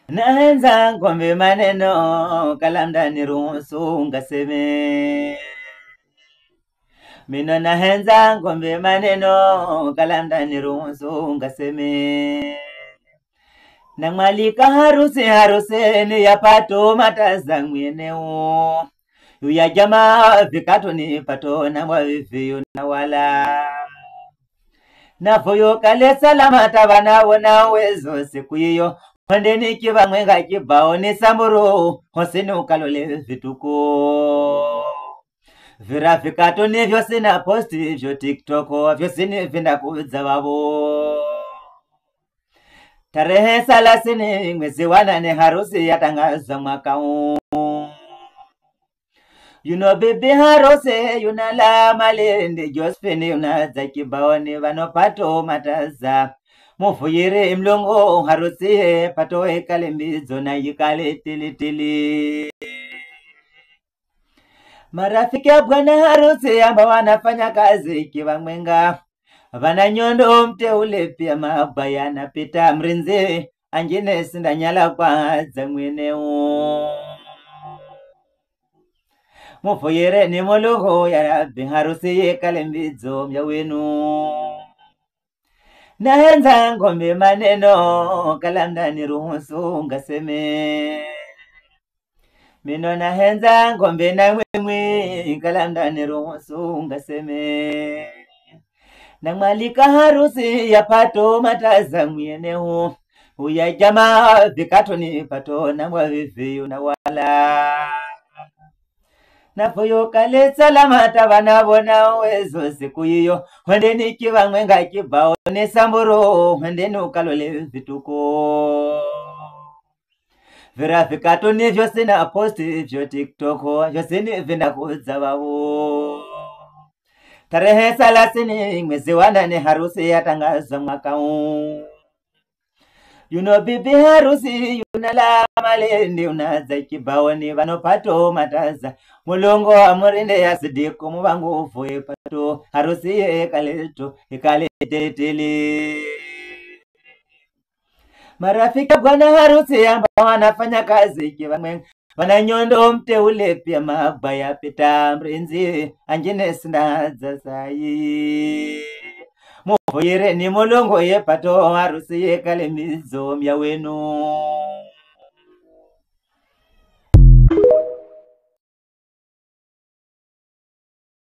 Naenza ngombe maneno kalamda niruhusu ngaseme. Mino naenza ngombe maneno kalamda niruhusu ngaseme. Namwalika harusini yapato mataza mweneo. Yuya jamaa vikato ni pato na mwavivi na wala. Nafoyo kale salama tabana wana uwezo siku hiyo. Mwendeni kiba mwenga kibao ni samburu. Hosini ukalole vituko. Virafikato ni vyo sina posti vyo TikTok. Vyo sini vinda kuza wabo. Tarehe 30 mwezi wa 8 harusi yatangaza mwaka huu. You know baby harusi yunala malende Josephine yunaza kibaoni vanopato mataza. Mufuyire mlongo harusi pato ekale mbizo na yikale tili. Marafiki ya bwana harusi amba wanafanya kazi kiwa mwenga. Vananyondo mteule pia mabaya na pita mrinzi. Anjine sindanyala kwa zamweneo. Mufuyire ni mulugo ya rabi harusi yekale mbizo mya wenu. Naenza ngombe maneno kalamda niruhusu ngaseme. Mino naenza ngombe na mwemwe kalamda niruhusu ngaseme. Namwalika harusi yapato mataza mweneo. Uya jamaa vikato ni pato na mwavivi na wala. Nafoyo kale salama tabana bona uwezo siku hiyo. Mwendeni kiba mwenga kibao ni samburu. Mwendeni ukalole vituko. Virafikato ni vyo sina posti vyo TikTok. Vyo sini vinda kuza wabo. Tarehe 30 mwezi wa 8 harusi yatangaza mwaka huu. You know bibi harusi yunala malende unaza kibaoni vanopato mataza. Mulongo amurinde ya sidiku mubangu ufuwe pato. Harusi ekale tili. Marafika bwana harusi amba wanafanya kazi kiwa mwenga. Vananyondo mteule pia mabaya pita mrinzi. Anjine sinaza sayi. Mufuyire ni mulongo ye pato harusi yekale mizo mya wenu.